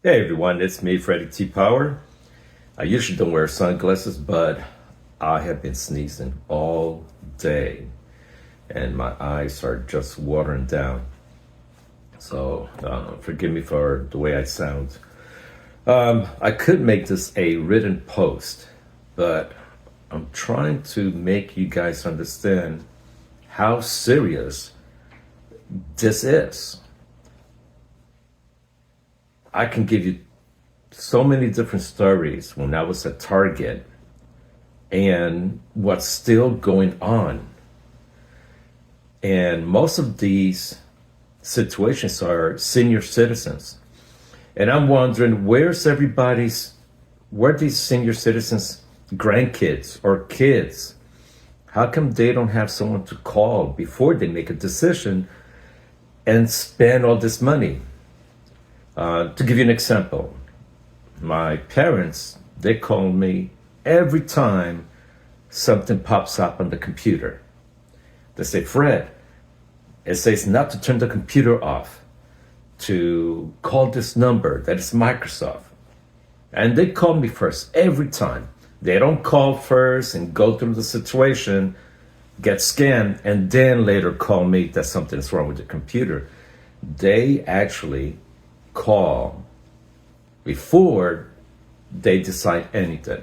Hey everyone, it's me, Freddie T. Power. I usually don't wear sunglasses, but I have been sneezing all day and my eyes are just watering down. So forgive me for the way I sound. I could make this a written post, but I'm trying to make you guys understand how serious this is. I can give you so many different stories when I was at Target and what's still going on. And most of these situations are senior citizens. And I'm wondering, where these senior citizens' grandkids or kids? How come they don't have someone to call before they make a decision and spend all this money? To give you an example, my parents, they call me every time something pops up on the computer. They say, Fred, it says not to turn the computer off, to call this number, that is Microsoft. And they call me first every time. They don't call first and go through the situation, get scammed, and then later call me that something's wrong with the computer. They actually call before they decide anything.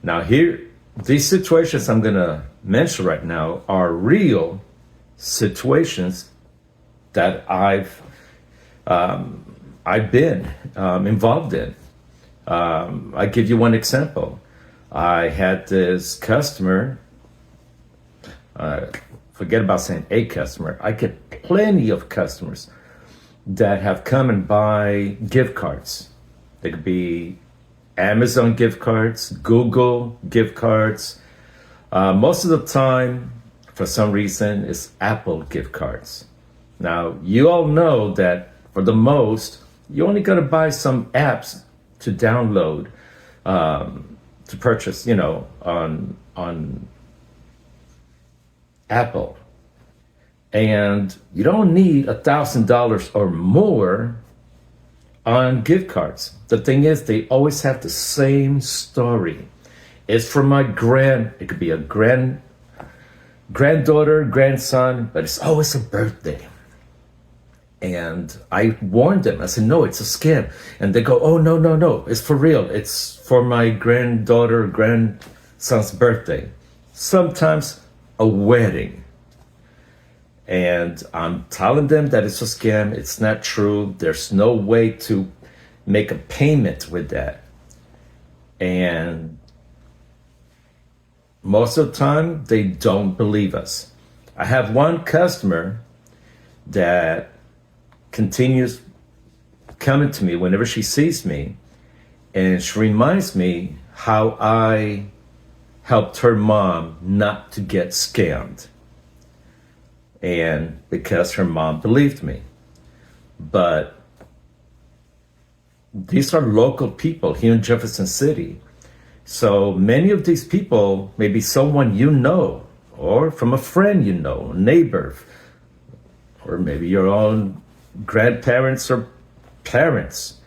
Now here, these situations I'm gonna mention right now are real situations that I've been involved in. I give you one example. I had this customer, forget about saying a customer, I get plenty of customers that have come and buy gift cards. They could be Amazon gift cards, Google gift cards. Most of the time, for some reason, it's Apple gift cards. Now, you all know that for the most, you only got to buy some apps to download, to purchase, on Apple. And you don't need $1,000 or more on gift cards. The thing is, they always have the same story. It's for my it could be a granddaughter, grandson, but it's always a birthday. And I warned them. I said, no, it's a scam. And they go, oh, no, it's for real. It's for my granddaughter, grandson's birthday. Sometimes a wedding. And I'm telling them that it's a scam. It's not true. There's no way to make a payment with that. And most of the time, they don't believe us. I have one customer that continues coming to me whenever she sees me, and she reminds me how I helped her mom not to get scammed. And because her mom believed me. But these are local people here in Jefferson City. So many of these people may be someone you know, or from a friend you know, a neighbor, or maybe your own grandparents or parents.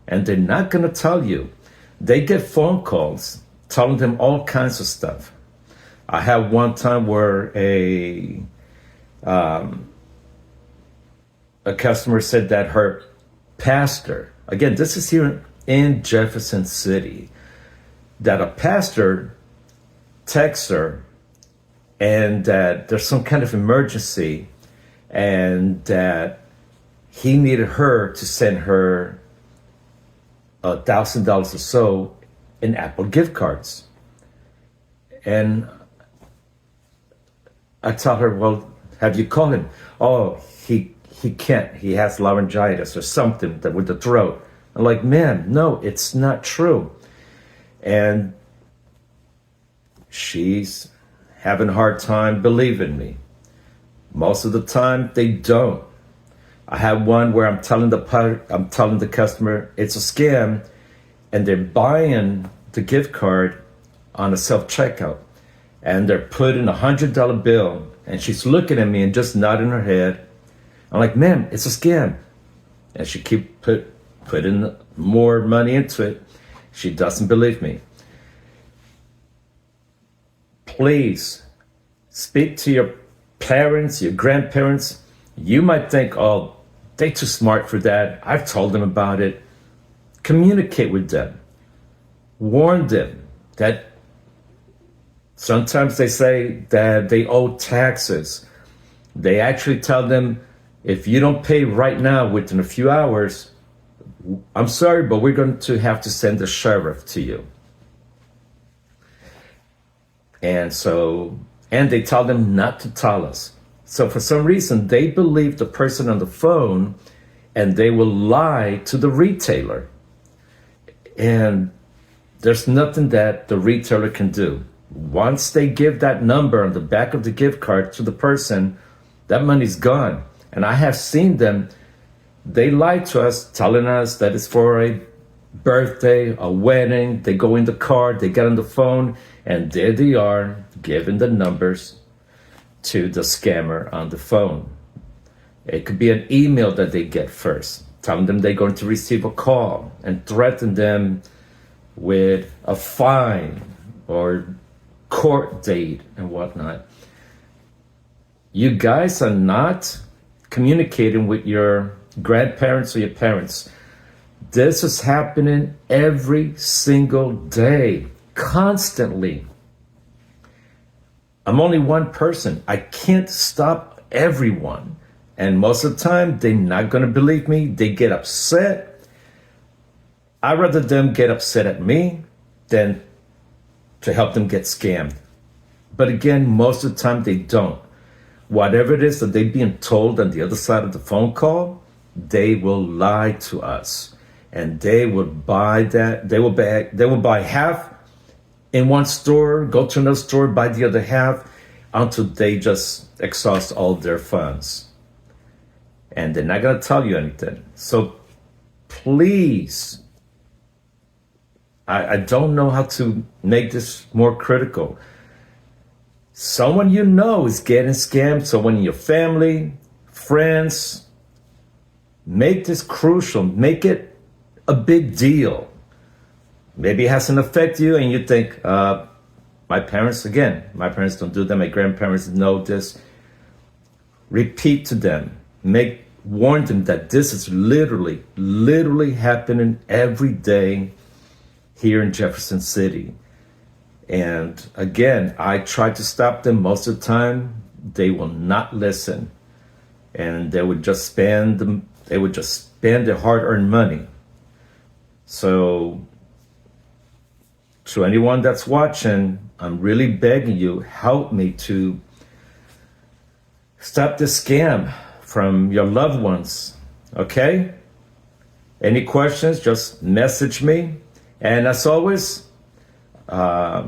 And they're not gonna tell you. They get phone calls telling them all kinds of stuff. I had one time where a customer said that her pastor, again, this is here in Jefferson City, that a pastor texts her and that there's some kind of emergency and that he needed her to send her $1,000 or so in Apple gift cards. And I tell her, well, have you called him? Oh, he can't. He has laryngitis or something with the throat. I'm like, man, no, it's not true. And she's having a hard time believing me. Most of the time, they don't. I have one where I'm telling the customer it's a scam, and they're buying the gift card on a self-checkout, and they're putting $100 bill, and she's looking at me and just nodding her head. I'm like, ma'am, it's a scam. And she keep put in more money into it. She doesn't believe me. Please speak to your parents, your grandparents. You might think, oh, they're too smart for that. I've told them about it. Communicate with them. Warn them that sometimes they say that they owe taxes. They actually tell them, if you don't pay right now within a few hours, I'm sorry, but we're going to have to send the sheriff to you. And they tell them not to tell us. So for some reason, they believe the person on the phone, and they will lie to the retailer. And there's nothing that the retailer can do. Once they give that number on the back of the gift card to the person, that money's gone. And I have seen them, they lie to us, telling us that it's for a birthday, a wedding. They go in the car, they get on the phone, and there they are, giving the numbers to the scammer on the phone. It could be an email that they get first, telling them they're going to receive a call and threaten them with a fine or court date and whatnot. You guys are not communicating with your grandparents or your parents. This is happening every single day, constantly. I'm only one person. I can't stop everyone. And most of the time, they're not going to believe me. They get upset. I'd rather them get upset at me than to help them get scammed. But again, most of the time, they don't. Whatever it is that they're being told on the other side of the phone call, they will lie to us. And they will buy that. They will buy half in one store, go to another store, buy the other half, until they just exhaust all their funds. And they're not going to tell you anything. So please, I don't know how to make this more critical. Someone you know is getting scammed, someone in your family, friends. Make this crucial. Make it a big deal. Maybe it hasn't affected you and you think, my parents don't do that. My grandparents know this. Repeat to them. Warn them that this is literally happening every day here in Jefferson City. And again, I try to stop them. Most of the time, they will not listen. And they would just spend their hard-earned money. So to anyone that's watching, I'm really begging you, help me to stop this scam from your loved ones, okay? Any questions, just message me. And as always, I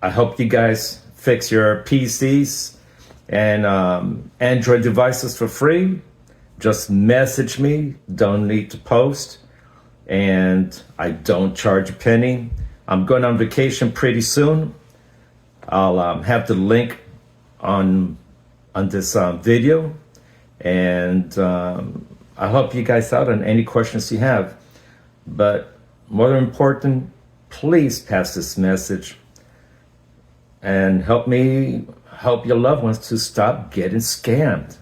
hope you guys fix your PCs and Android devices for free. Just message me, don't need to post. And I don't charge a penny. I'm going on vacation pretty soon. I'll have the link on this video. And I'll help you guys out on any questions you have. But more important, please pass this message and help me help your loved ones to stop getting scammed.